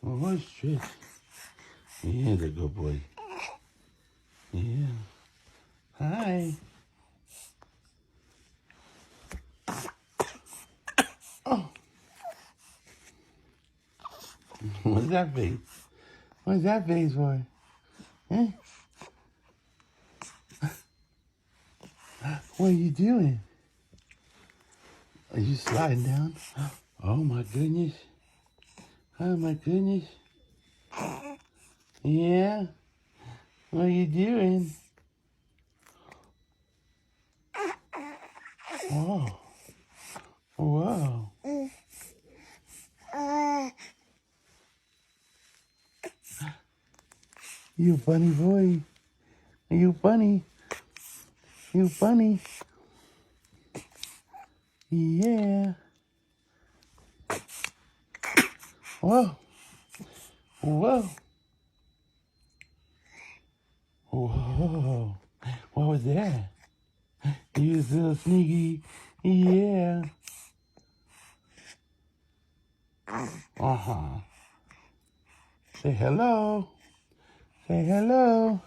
Oh, what's Trish? He's a good boy. Yeah. Hi. Oh. What's that face? What's that face for? Huh? What are you doing? Are you sliding down? Oh my goodness. Oh my goodness. Yeah. What are you doing? Whoa. Whoa. You funny boy. You funny. You funny. Yeah. Whoa. Whoa. Whoa. What was that? You was so sneaky. Yeah. Uh-huh. Say hello. Say hello.